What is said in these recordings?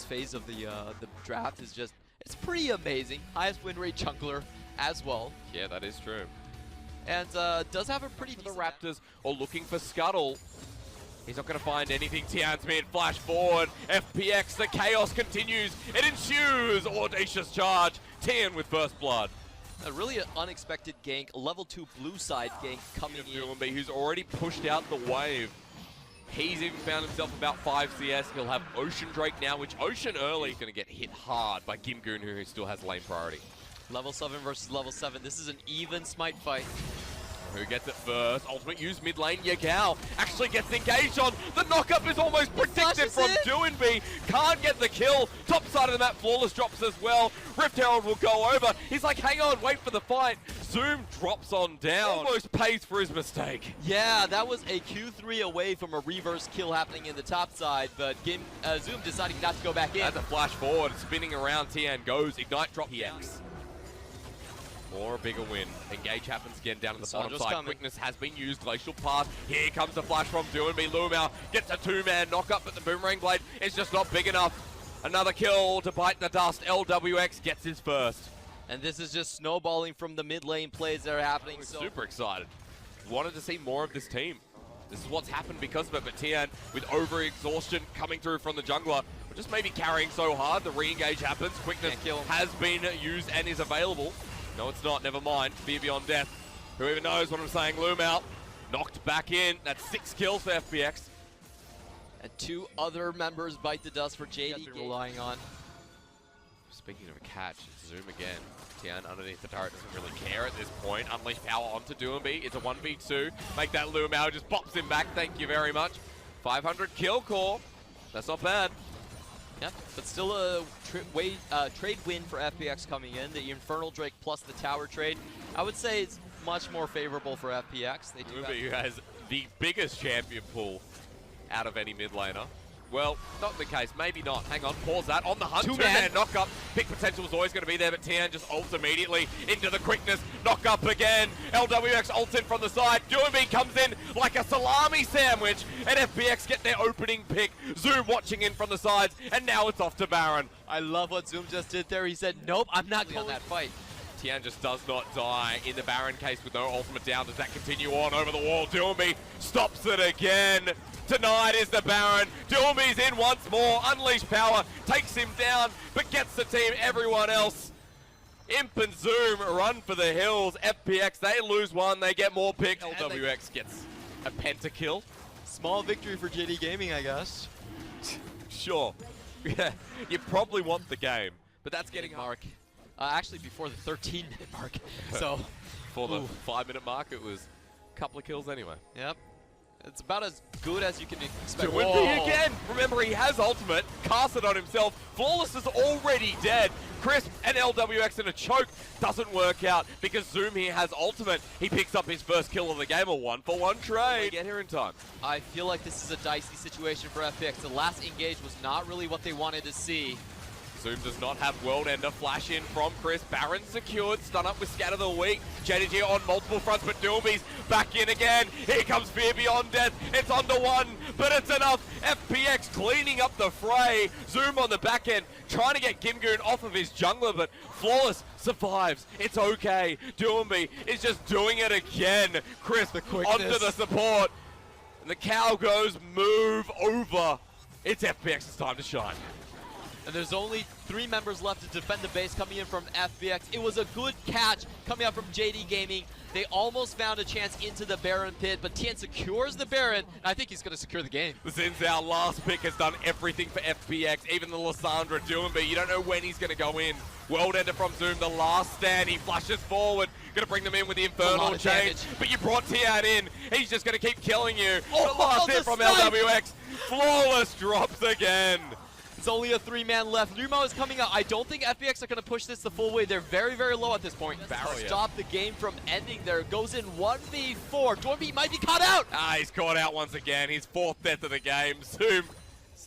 phase of the draft is just, it's pretty amazing. Highest win rate jungler as well. Yeah, that is true. And does have a pretty For the Raptors, or looking for Scuttle. He's not going to find anything. Tian's mid, flash forward. FPX, the chaos continues. It ensues. Audacious charge. Tian with first blood. A really unexpected gank, level 2 blue side gank coming in. Duumbi, who's already pushed out the wave. He's even found himself about 5 CS. He'll have Ocean Drake now, which Ocean early is going to get hit hard by Gimgoon, who still has lane priority. Level 7 versus level 7. This is an even smite fight. Who gets it first? Ultimate use mid lane. Yagao actually gets engaged on. The knockup is almost predicted from Duumbi. Can't get the kill. Top side of the map, Flawless drops as well. Rift Herald will go over. He's like, hang on, wait for the fight. Zoom drops on down. Almost pays for his mistake. Yeah, that was a Q3 away from a reverse kill happening in the top side, but Zoom deciding not to go back in. That's a flash forward, spinning around. Tian goes, Ignite drop PX. Or a bigger win. Engage happens again down on the bottom side. Quickness has been used. Glacial Path. Here comes the flash from Duumbi. Lumao gets a 2-man knock-up, but the Boomerang Blade is just not big enough. Another kill to bite the dust. LWX gets his first. And this is just snowballing from the mid lane plays that are happening. So super excited. Wanted to see more of this team. This is what's happened because of it, but Tian with over-exhaustion coming through from the jungler. Just maybe carrying so hard. The re-engage happens. Quickness has been used and is available. No, it's not. Never mind. Fear Beyond Death. Who even knows what I'm saying? Loom out. Knocked back in. That's 6 kills for FPX. And 2 other members bite the dust for JD relying on. Speaking of a catch, it's Zoom again. Tian underneath the turret doesn't really care at this point. Unleash power onto Duumbi. It's a 1v2. Make that Loom out. Just pops him back. Thank you very much. 500 kill core. That's not bad. Yeah, but still a trade win for FPX coming in. The Infernal Drake plus the tower trade, I would say it's much more favorable for FPX. They do who has the biggest champion pool out of any mid laner. Well, not the case. Maybe not. Hang on. Pause that. On the hunt. 2-man knock-up. Pick potential is always going to be there, but Tian just ults immediately into the quickness. Knock-up again. LWX ults in from the side. Duumbi comes in like a salami sandwich, and FPX get their opening pick. Zoom watching in from the sides, and now it's off to Baron. I love what Zoom just did there. He said, nope, I'm not going that fight. Tian just does not die in the Baron case with no ultimate down. Does that continue on over the wall? Duumbi stops it again. Tonight is the Baron. Duumbi's in once more. Unleash power. Takes him down, but gets the team. Everyone else. Imp and Zoom run for the hills. FPX, they lose one. They get more picks. LWX gets a pentakill. Small victory for JD Gaming, I guess. Sure. Yeah, you probably want the game, but that's getting mark. Actually, before the 13-minute mark. So, for the 5-minute mark, it was a couple of kills anyway. Yep. It's about as good as you can expect. Duumbi again! Remember, he has ultimate. Cast it on himself. Flawless is already dead. Crisp and LWX in a choke. Doesn't work out because Zoom here has ultimate. He picks up his first kill of the game, a 1-for-1 trade. Get here in time. I feel like this is a dicey situation for FPX. The last engage was not really what they wanted to see. Zoom does not have World Ender. Flash in from Chris. Baron secured. Stun up with Scatter the Weak. JDG on multiple fronts, but Duumbi's back in again. Here comes Fear Beyond Death. It's on to 1, but it's enough. FPX cleaning up the fray. Zoom on the back end, trying to get Gimgoon off of his jungler, but Flawless survives. It's okay. Duumbi is just doing it again. Chris onto the support. And the cow goes, move over. It's FPX's time to shine. And there's only 3 members left to defend the base coming in from FPX. It was a good catch coming out from JD Gaming. They almost found a chance into the Baron pit, but Tian secures the Baron, and I think he's going to secure the game. Since our last pick has done everything for FPX, even the Lysandra Duumbi, you don't know when he's going to go in. World Ender from Zoom, the last stand, he flashes forward, going to bring them in with the Infernal Change, but you brought Tian in, he's just going to keep killing you. The last hit from LWX, Flawless drops again. It's only a 3-man left. Numo is coming out. I don't think FPX are going to push this the full way. They're very, very low at this point. Stop the game from ending there. Goes in 1v4. Duumbi might be caught out. He's caught out once again. His 4th death of the game. Zoom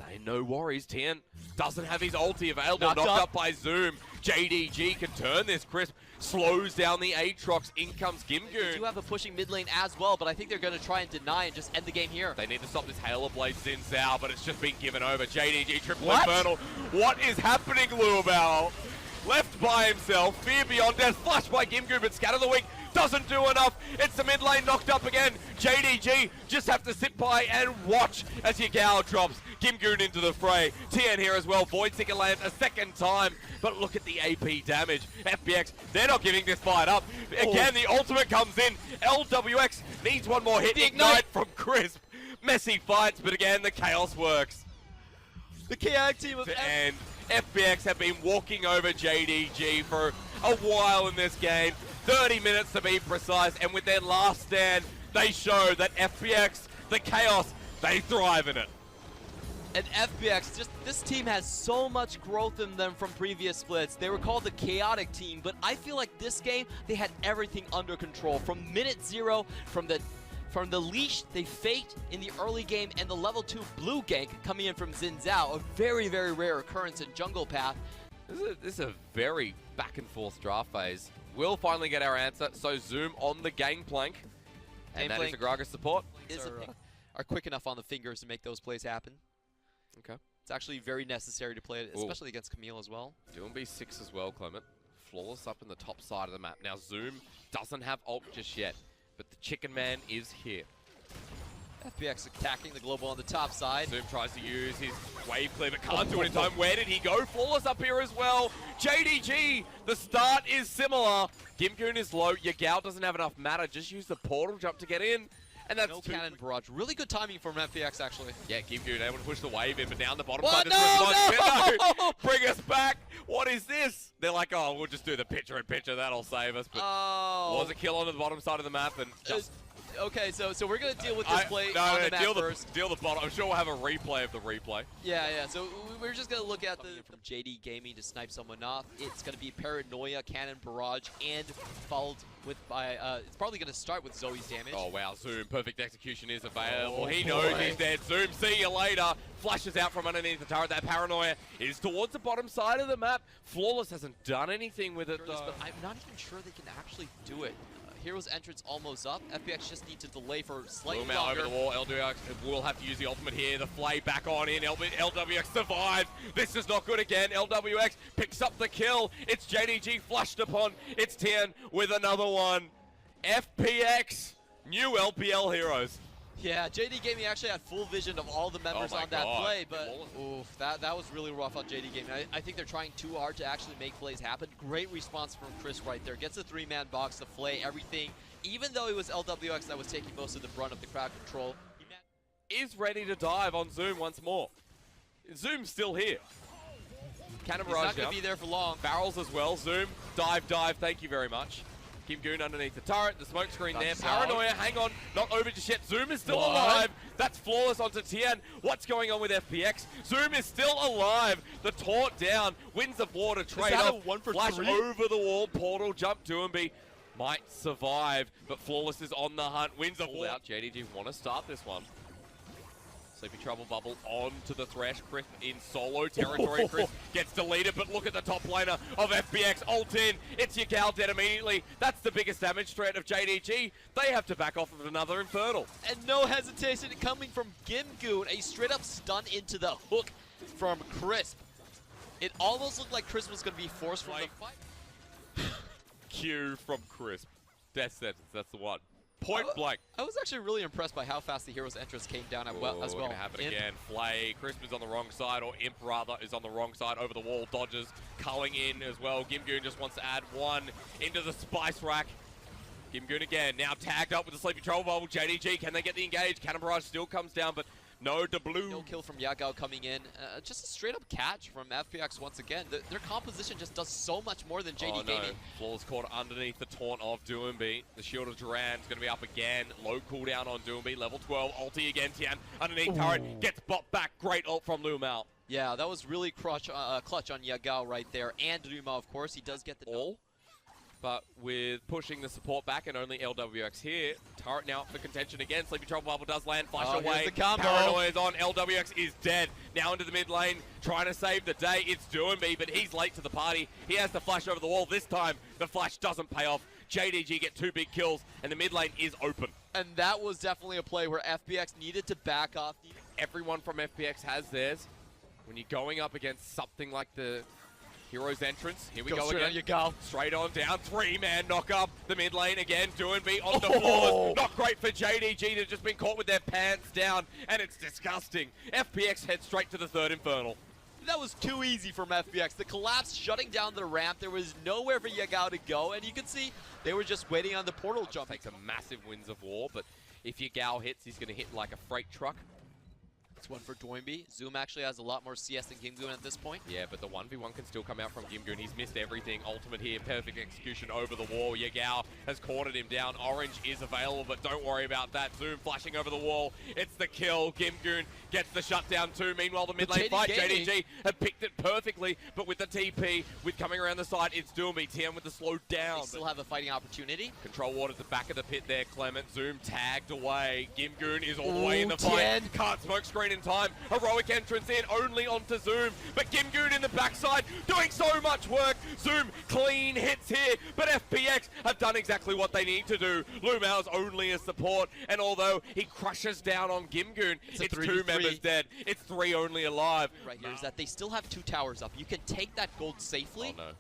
saying no worries. Tien doesn't have his ulti available. Knocked Knocked up by Zoom. JDG can turn this. Crisp slows down the Aatrox. In comes They Gimgoon. do have a pushing mid lane as well, but I think they're going to try and deny and just end the game here. They need to stop this Halo Blade Xin Zhao, but it's just been given over. JDG triple What? Infernal. What is happening, Luobao? Left by himself. Fear Beyond Death. Flushed by Gimgoon, but Scatter the Weak doesn't do enough. It's the mid lane knocked up again. JDG just have to sit by and watch as Yagao drops Gimgoon into the fray. Tien here as well. Voidseeker lands a second time, but look at the AP damage. FBX, they're not giving this fight up. Again, the ultimate comes in. LWX needs one more hit. The Ignite from Crisp. Messy fights, but again, the chaos works. The chaotic team of And FBX have been walking over JDG for a while in this game. 30 minutes to be precise, and with their last stand, they show that FBX, the chaos, they thrive in it. And FBX, just this team has so much growth in them from previous splits. They were called the chaotic team, but I feel like this game, they had everything under control. From minute 0, from the leash they faked in the early game, and the level 2 blue gank coming in from Xin Zhao, a very, very rare occurrence in jungle path. This is a very back and forth draft phase. We'll finally get our answer, so Zoom on the gangplank. And that is a Gragas support. Are quick enough on the fingers to make those plays happen. Okay. It's actually very necessary to play it, especially against Camille as well. Doing B6 as well, Clement. Flawless up in the top side of the map. Now Zoom doesn't have ult just yet, but the Chicken Man is here. FBX attacking the global on the top side. Zoom tries to use his wave clear, but can't do it in time. Where did he go? Flawless up here as well. JDG, the start is similar. Gimgoon is low. Yagao doesn't have enough mana. Just use the portal jump to get in. And that's no cannon barrage. Really good timing from FBX, actually. Yeah, Gimgoon able to push the wave in, but down the bottom What? side. No! Bring us back. What is this? They're like, oh, we'll just do the picture-in-picture. That'll save us. But was a kill on the bottom side of the map, and just... Okay, so we're gonna deal with this play on the map first. Deal the bottom. I'm sure we'll have a replay of the replay. Yeah. So we're just gonna look at the from JD Gaming to snipe someone off. It's gonna be Paranoia, Cannon Barrage, and followed with by. It's probably gonna start with Zoe's damage. Oh wow, Zoom, perfect execution is available. He knows he's dead. Zoom, see you later. Flashes out from underneath the turret. That Paranoia is towards the bottom side of the map. Flawless hasn't done anything with it though. But I'm not even sure they can actually do it. Hero's entrance almost up. FBX just need to delay for slightly longer. Over the wall. LWX will have to use the ultimate here. The flay back on in. LWX survives. This is not good again. LWX picks up the kill. It's JDG flushed upon. It's Tien with another one. FPX, new LPL heroes. Yeah, JD Gaming actually had full vision of all the members on that play, but oof, that was really rough on JD Gaming. I think they're trying too hard to actually make plays happen. Great response from Chris right there. Gets a 3-man box to flay everything, even though it was LWX that was taking most of the brunt of the crowd control. Is ready to dive on Zoom once more. Zoom's still here. Cannon Barrage He's not going to be there for long. Barrels as well. Zoom, dive, thank you very much. Gimgoon underneath the turret, the smoke screen there. Paranoia, hang on, not over just yet. Zoom is still alive. That's Flawless onto Tien. What's going on with FPX? Zoom is still alive. The taunt down. Winds of Water trade off. Flash over the wall. Portal jump. Doomby might survive, but Flawless is on the hunt. Winds of Water out. JDG want to start this one. Sleepy Trouble Bubble onto the Thresh. Crisp in solo territory. Crisp gets deleted, but look at the top laner of FBX. Ult in. It's Yagao dead immediately. That's the biggest damage threat of JDG. They have to back off with another Infernal. And no hesitation coming from Gimgoon. A straight up stun into the hook from Crisp. It almost looked like Crisp was going to be forced from the fight. Q from Crisp. Death sentence, that's the one. Point blank. I was actually really impressed by how fast the hero's entrance came down as well. Gonna happen again. Flay, Crisp is on the wrong side, or Imp rather is on the wrong side. Over the wall, dodges, culling in as well. Gimgoon just wants to add one into the spice rack. Gimgoon again, now tagged up with the Sleepy Trouble Bubble. JDG, can they get the engage? Cannon Barrage still comes down, but no, the blue. No kill from Yagao coming in. Just a straight up catch from FPX once again. Their composition just does so much more than JD Gaming. Flawless caught underneath the taunt of Doomby. The shield of Duran's going to be up again. Low cooldown on Doomby. Level 12. Ulti again. Tien underneath turret. Gets bopped back. Great ult from Lumao. Yeah, that was really clutch on Yagao right there. And Lumao, of course. He does get the all. But with pushing the support back and only LWX here, turret now up for contention again. Sleepy Trouble Bubble does land, flash away. The combo. Paranoia is on, LWX is dead. Now into the mid lane, trying to save the day. It's Doomby, but he's late to the party. He has to flash over the wall. This time, the flash doesn't pay off. JDG get 2 big kills, and the mid lane is open. And that was definitely a play where FPX needed to back off. Everyone from FPX has theirs. When you're going up against something like the Hero's entrance, here we go again. You go. Straight on down, 3-man knock up. The mid lane again, Doomby on the floors. Not great for JDG, they've just been caught with their pants down, and it's disgusting. FPX head straight to the third Infernal. That was too easy from FPX. The collapse shutting down the ramp, there was nowhere for Yagao to go, and you can see they were just waiting on the portal jump. Takes a massive Winds of War, but if Yagao hits, he's going to hit like a freight truck. It's one for Doimby. Zoom actually has a lot more CS than Gimgoon at this point. Yeah, but the 1v1 can still come out from Gimgoon. He's missed everything. Ultimate here, perfect execution over the wall. Yagao has cornered him down. Orange is available, but don't worry about that. Zoom flashing over the wall. It's the kill. Gimgoon gets the shutdown too. Meanwhile, the mid lane fight, JDG have picked it perfectly, but with the TP, with coming around the side, it's Doomby. TM with the slow down. They still have a fighting opportunity. Control ward at the back of the pit there, Clement. Zoom tagged away. Gimgoon is all the way in the fight. Can't smoke screen in time. Heroic entrance in, only onto Zoom. But Gimgoon in the backside, doing so much work. Zoom, clean hits here. But FPX have done exactly what they need to do. Lumao's only a support. And although he crushes down on Gimgoon, it's 2 members dead. It's 3 only alive. Right here is that they still have 2 towers up. You can take that gold safely. Oh no.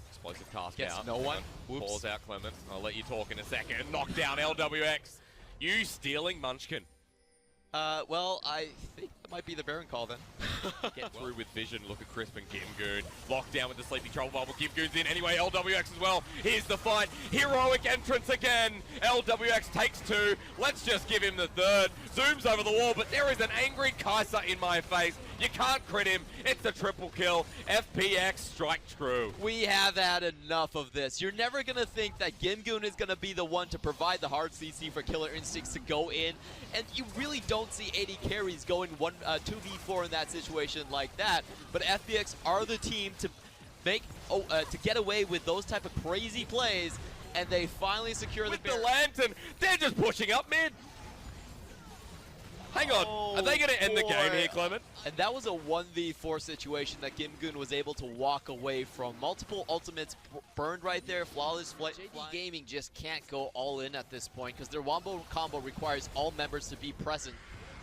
Explosive cast Gets out. no one. Whoops. Pause out, Clement. I'll let you talk in a second. Knock down LWX. You stealing Munchkin. Well, I think that might be the Baron call then. Get through with vision. Look at Crisp and Gimgoon. Locked down with the Sleepy Trouble Bubble. Gimgoon's in anyway. LWX as well. Here's the fight. Heroic entrance again. LWX takes 2. Let's just give him the 3rd. Zooms over the wall, but there is an angry Kaiser in my face. You can't crit him. It's a triple kill. FPX strike true. We have had enough of this. You're never going to think that Gimgoon is going to be the one to provide the hard CC for Killer Instincts to go in. And you really don't see 80 carries going 2v4 in that situation like that. But FPX are the team to make to get away with those type of crazy plays. And they finally secure with the lantern. They're just pushing up mid. Hang on, are they going to end the game here, Clement? And that was a 1v4 situation that Gimgoon was able to walk away from. Multiple ultimates burned right there, flawless flight. JD Gaming just can't go all in at this point because their wombo combo requires all members to be present.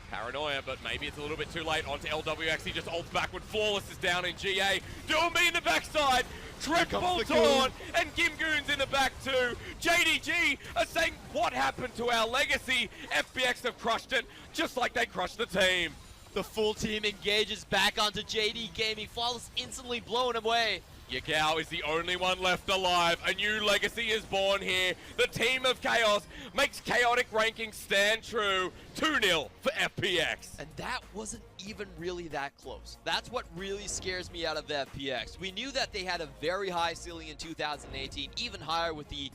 Paranoia, but maybe it's a little bit too late. Onto LWX, he just ults backward. Flawless is down in GA. Doomby in the backside. Triple taunt, and Gimgoon's in the back too. JDG are saying, what happened to our legacy? FPX have crushed it, just like they crushed the team. The full team engages back onto JD Gaming. Flawless instantly blown away. Yagao is the only one left alive. A new legacy is born here. The team of Chaos makes chaotic rankings stand true. 2-0 for FPX. And that wasn't even really that close. That's what really scares me out of the FPX. We knew that they had a very high ceiling in 2018, even higher with the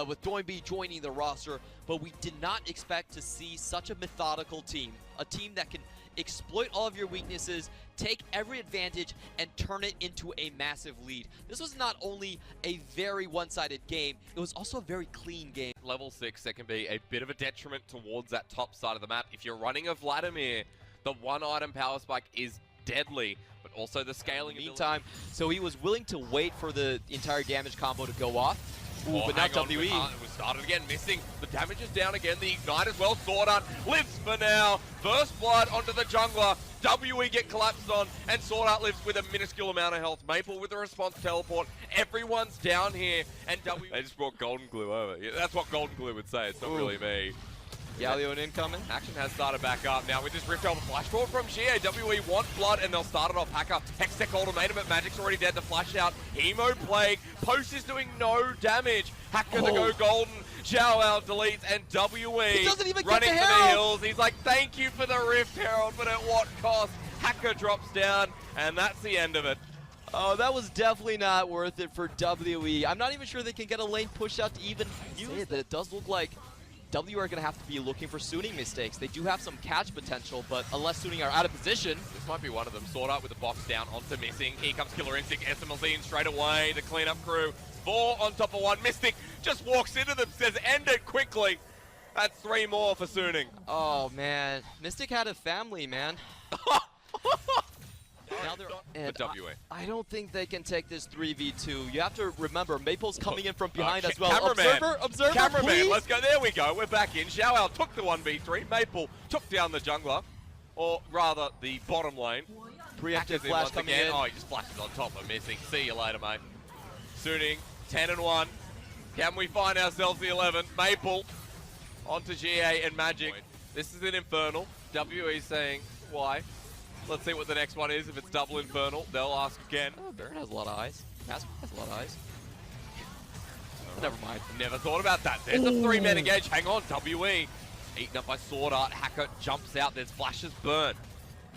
with Doimby joining the roster, but we did not expect to see such a methodical team. A team that can exploit all of your weaknesses, take every advantage, and turn it into a massive lead. This was not only a very one-sided game, it was also a very clean game. Level 6, that can be a bit of a detriment towards that top side of the map. If you're running a Vladimir, the one-item power spike is deadly, but also the scaling ability. Meantime, so he was willing to wait for the entire damage combo to go off. Ooh, but not WE. It was started again, missing. The damage is down again. The Ignite as well. Sword Art lives for now. First blood onto the jungler. WE get collapsed on, and Sword Art lives with a minuscule amount of health. Maple with a response teleport. Everyone's down here, and They just brought Golden Glue over. Yeah, that's what Golden Glue would say. It's not really me. Galio incoming. Action has started back up. Now with this Rift over flash forward from GA, WE want blood and they'll start it off. Hacker, Hextech ultimatum, but Magic's already dead. The flash out. Hemo Plague. Post is doing no damage. Hacker to go golden. Zhao out deletes and WE he doesn't even running get the for the Herald. hills. He's like, thank you for the Rift Herald, but at what cost? Hacker drops down and that's the end of it. Oh, that was definitely not worth it for WE. I'm not even sure they can get a lane push out to even use it. It does look like W are going to have to be looking for Suning mistakes. They do have some catch potential, but unless Suning are out of position. This might be one of them. Sword Art with the box down onto missing. Here comes Killer Instinct. SMLZ in straight away. The cleanup crew 4 on top of 1. Mystic just walks into them, says end it quickly. That's 3 more for Suning. Oh man, Mystic had a family, man. Now they're for WA. I don't think they can take this 3v2. You have to remember, Maple's coming in from behind as well. Cameraman. Observer, Cameraman, please. let's go. There we go. We're back in. Xiaoao took the 1v3. Maple took down the jungler, or rather the bottom lane. Preemptive flash coming in. Oh, he just flashes on top of Missing. See you later, mate. Suning, 10-1. Can we find ourselves the 11? Maple onto GA and Magic. This is an Infernal. WE saying, why? Let's see what the next one is. If it's double Infernal, they'll ask again. Oh, Baron has a lot of eyes. Casper has a lot of eyes. Never mind. Never thought about that. There's a 3-man engage. Hang on, WE. Eaten up by Sword Art. Hacker jumps out. There's flashes burn.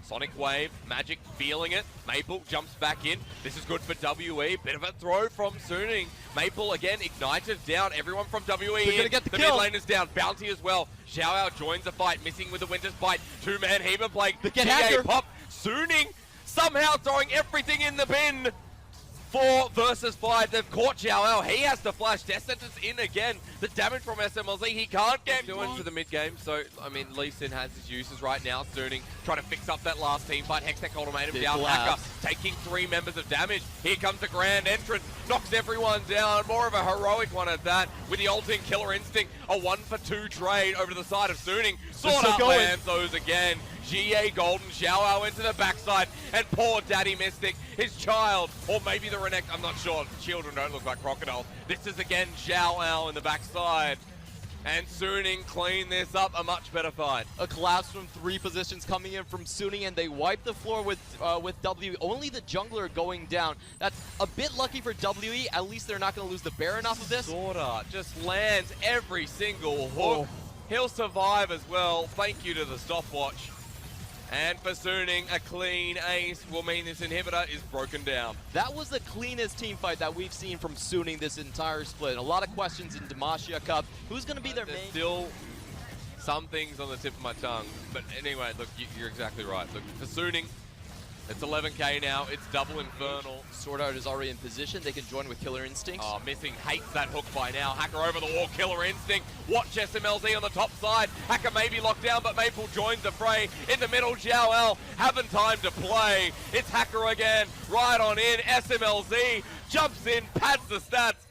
Sonic Wave, Magic feeling it. Maple jumps back in. This is good for WE. Bit of a throw from Suning. Maple again ignited down. Everyone from WE They're gonna get the mid kill. lane is down. Bounty as well. Xiaoao joins the fight. Missing with the Winter's Bite. 2-man Heaver Blade. The get GA hacker. pop. Suning somehow throwing everything in the bin. 4 versus 5. They've caught Xiaoao. He has to flash. Death Sentence in again. The damage from SMLZ, he can't get doing for the mid game. So, I mean, Lee Sin has his uses right now. Suning trying to fix up that last team fight. Hextech ultimatum Big down. collapse. Hacker taking 3 members of damage. Here comes the grand entrance. Knocks everyone down. More of a heroic one at that. With the ulting Killer Instinct. A 1-for-2 trade over to the side of Suning. Sword Art lands those again. GA Golden, Xiaoao into the backside, and poor Daddy Mystic, his child, or maybe the Renekton, I'm not sure. Children don't look like crocodiles. This is again Xiaoao in the backside. And Suning clean this up, a much better fight. A collapse from 3 positions coming in from Suning, and they wipe the floor with WE. Only the jungler going down. That's a bit lucky for WE. At least they're not going to lose the Baron off of this. Sword Art just lands every single hook. Oh. He'll survive as well. Thank you to the stopwatch. And for Suning, a clean ace will mean this inhibitor is broken down. That was the cleanest team fight that we've seen from Suning this entire split. A lot of questions in Demacia Cup. Who's going to be their There's main? still some things on the tip of my tongue. But anyway, look, you're exactly right. Look, for Suning, it's 11k now. It's double Infernal. Sword Art is already in position. They can join with Killer Instincts. Oh, Missing hates that hook by now. Hacker over the wall, Killer Instinct. Watch SMLZ on the top side. Hacker may be locked down, but Maple joins the fray. In the middle, Xiaoao having time to play. It's Hacker again, right on in. SMLZ jumps in, pads the stats,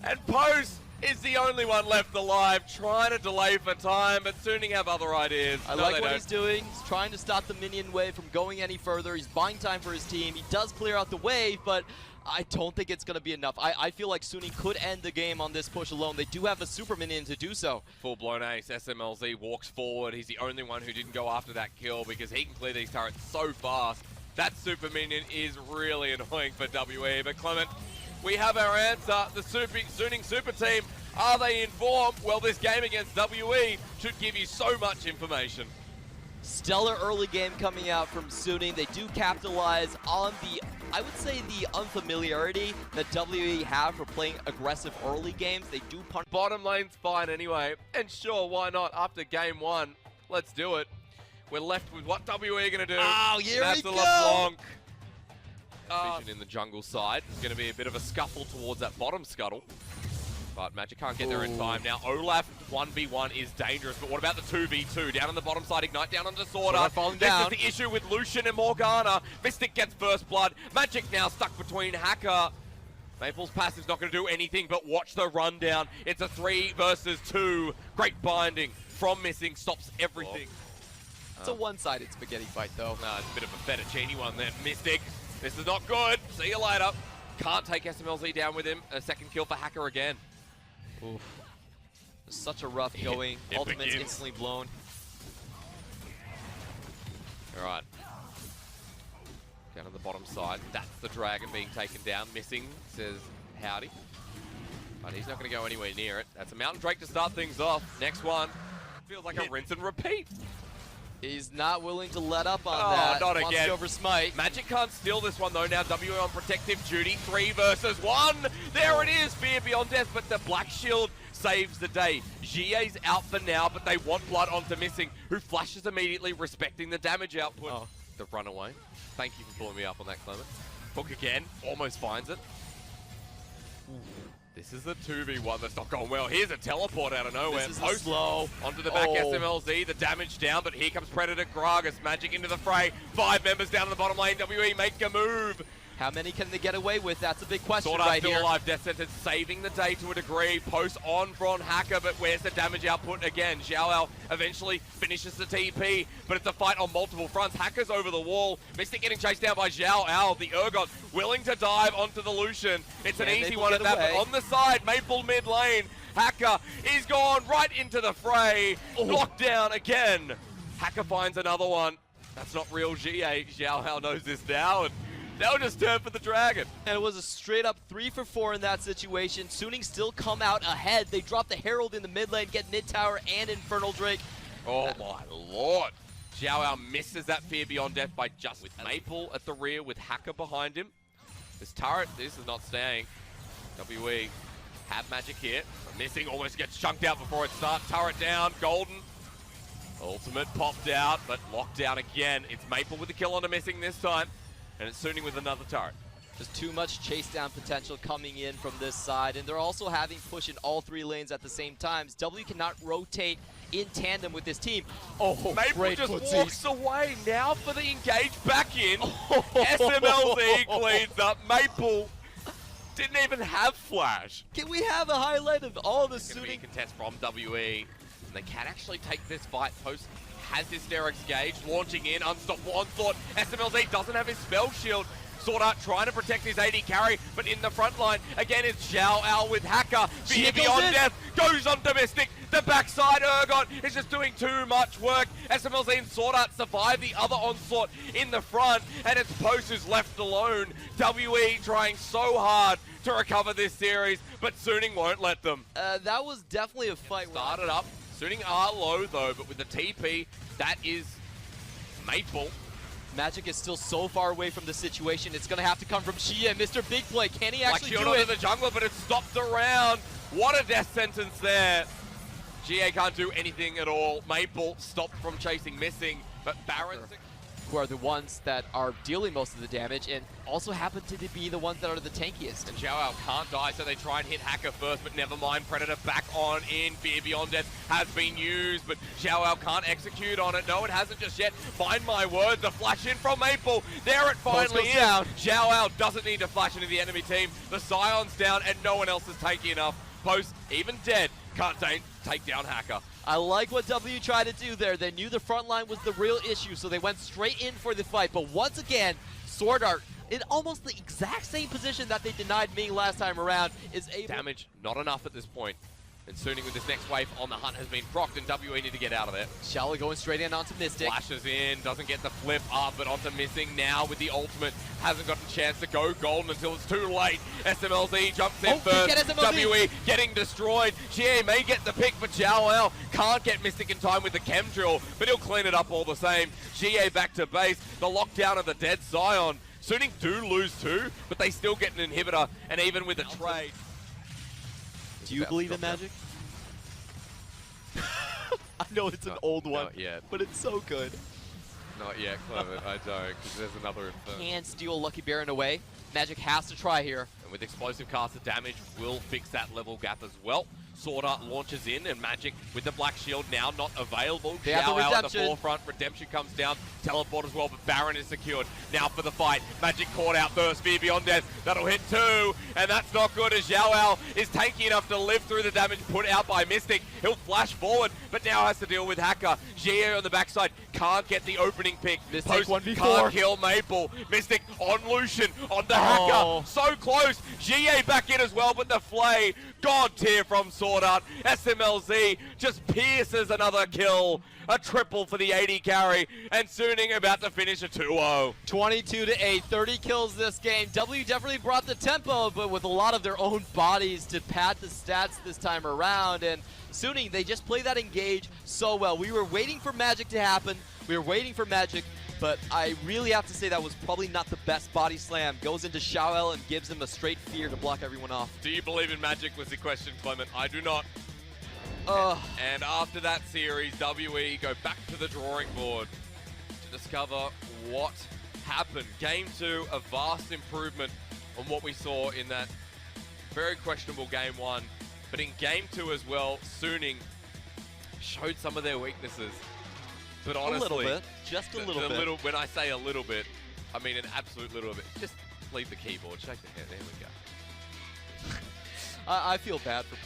and Post is the only one left alive, trying to delay for time, but Suning have other ideas. I like what he's doing. He's trying to stop the minion wave from going any further. He's buying time for his team. He does clear out the wave, but I don't think it's going to be enough. I feel like Suning could end the game on this push alone. They do have a super minion to do so. Full-blown ace. SMLZ walks forward. He's the only one who didn't go after that kill because he can clear these turrets so fast. That super minion is really annoying for WE, but Clement, we have our answer. The Suning super team, are they informed? Well, this game against WE should give you so much information. Stellar early game coming out from Suning. They do capitalize on the, I would say, the unfamiliarity that WE have for playing aggressive early games. They do punch. Bottom lane's fine anyway, and sure, why not? After game 1, let's do it. We're left with what WE are going to do. Oh, here That's we a go! Vision in the jungle side. There's going to be a bit of a scuffle towards that bottom scuttle. But Magic can't get there in time. Now, Olaf 1v1 is dangerous, but what about the 2v2? Down on the bottom side, Ignite down onto Sword Art. This is the issue with Lucian and Morgana. Mystic gets first blood. Magic now stuck between Hacker. Maple's passive's not going to do anything but watch the rundown. It's a 3 versus 2. Great binding from Missing, stops everything. It's a one-sided spaghetti fight, though. No, it's a bit of a fettuccine one there. Mystic, this is not good. See you later. Can't take SMLZ down with him. A second kill for Hacker again. Oof. Such a rough going. Ultimate's instantly blown. All right. Down on the bottom side. That's the dragon being taken down. Missing says howdy. But he's not going to go anywhere near it. That's a Mountain Drake to start things off. Next one. Feels like a rinse and repeat. He's not willing to let up on Oh, that. not Wants again. to go for Smite. Magic can't steal this one though. Now WE on protective duty. 3 versus 1. There it is. Fear beyond death, but the Black Shield saves the day. GA's out for now, but they want blood onto Missing, who flashes immediately, respecting the damage output. Oh, the runaway. Thank you for pulling me up on that, Clement. Hook again. Almost finds it. Ooh. This is the 2v1 that's not going well. Here's a teleport out of nowhere. This is slow. Onto the back SMLZ, the damage down, but here comes Predator Gragas. Magic into the fray. 5 members down in the bottom lane. WE make a move. How many can they get away with? That's a big question Sword Art right still here. alive. Death Sentence saving the day to a degree. Post on from Hacker, but where's the damage output again? Xiaoao eventually finishes the TP, but it's a fight on multiple fronts. Hacker's over the wall. Mystic getting chased down by Xiaoao. The Urgot willing to dive onto the Lucian. It's an easy one at that, but on the side, Maple mid lane. Hacker is gone right into the fray. Locked down again. Hacker finds another one. That's not real GA. Xiaoao knows this now, and they'll just turn for the dragon. And it was a straight up 3 for 4 in that situation. Suning still come out ahead. They drop the Herald in the mid lane, get mid tower and Infernal Drake. Oh my lord. Xiaoao misses that Fear Beyond Death by just with Maple at the rear with Hacker behind him. This turret, this is not staying. WE have Magic here. Missing, almost gets chunked out before it starts. Turret down, Golden. Ultimate popped out, but locked down again. It's Maple with the kill on a missing this time. And it's Suning with another turret. Just too much chase down potential coming in from this side, and they're also having push in all 3 lanes at the same time. W cannot rotate in tandem with this team. Oh, Maple just walks away now for the engage back in. SMLZ cleans up. Maple didn't even have flash. Can we have a highlight of all the It's going to be Suning? a contest from WE, and they can actually take this fight. Post has Hysteric's gauge, launching in, unstoppable onslaught. SMLZ doesn't have his spell shield. Sword Art trying to protect his AD carry, but in the front line, again, it's Xiaoao with Hacker. Fear Beyond Death goes on Domestic. The backside Urgot is just doing too much work. SMLZ and Sword Art survive the other onslaught in the front, and it's Post who's left alone. WE trying so hard to recover this series, but Suning won't let them. That was definitely a fight. Started up. Suning are low though, but with the TP, that is Maple. Magic is still so far away from the situation. It's going to have to come from Xia. Mr. Big Play, can he actually do it? The jungler, but it's stopped around. What a death sentence there. GA can't do anything at all. Maple stopped from chasing missing, but Baron, who are the ones that are dealing most of the damage and also happen to be the ones that are the tankiest. And Xiaoao can't die, so they try and hit Hacker first, but never mind. Predator back on in. Fear Beyond Death has been used, but Xiaoao can't execute on it. No, it hasn't just yet. Find my word, the flash in from Maple. There it finally is. Down. Xiaoao doesn't need to flash into the enemy team. The Scion's down, and no one else is taking enough. Post, even dead, can't take down Hacker. I like what W tried to do there. They knew the front line was the real issue, so they went straight in for the fight. But once again, Sword Art, in almost the exact same position that they denied Ming last time around, is able... Damage, not enough at this point. And Suning with this next wave on the hunt has been procced, and WE need to get out of there. Shala going straight in onto Mystic. Flashes in, doesn't get the flip up, but onto Missing now with the ultimate. Hasn't got a chance to go golden until it's too late. SMLZ jumps in first. WE getting destroyed. GA may get the pick, but Xiaoao can't get Mystic in time with the chem drill, but he'll clean it up all the same. GA back to base. The lockdown of the dead Scion. Suning do lose too, but they still get an inhibitor, and even with a trade. Do you believe in Magic? I know it's an old one, but it's so good. Not yet, Clement. I don't, because there's another Inferno. Can't steal Lucky Baron away. Magic has to try here. And with explosive caster damage, will fix that level gap as well. Sword Art launches in, and Magic with the black shield now not available. Xiaoao at the forefront. Redemption comes down. Teleport as well, but Baron is secured. Now for the fight. Magic caught out first. Fear Beyond Death. That'll hit 2, and that's not good as Xiaoao is tanky enough to live through the damage put out by Mystic. He'll flash forward, but now has to deal with Hacker. Xia on the backside can't get the opening pick. Mystic 1v4. Can't kill Maple. Mystic on Lucian, on the Hacker. So close. Xia back in as well, but the Flay. God tier from Sword Art. SMLZ just pierces another kill. A triple for the AD carry, and Suning about to finish a 2-0. 22-8, 30 kills this game. W definitely brought the tempo, but with a lot of their own bodies to pad the stats this time around. And Suning, they just play that engage so well. We were waiting for Magic to happen. We were waiting for Magic, but I really have to say that was probably not the best body slam. Goes into Xiaoao and gives him a straight fear to block everyone off. Do you believe in Magic was the question, Clement. I do not. And after that series, WE go back to the drawing board to discover what happened. Game 2, a vast improvement on what we saw in that very questionable game 1. But in game 2 as well, Suning showed some of their weaknesses. But honestly, a little bit, just a little bit. When I say a little bit, I mean an absolute little bit. Just leave the keyboard, shake the hand, there we go. I feel bad for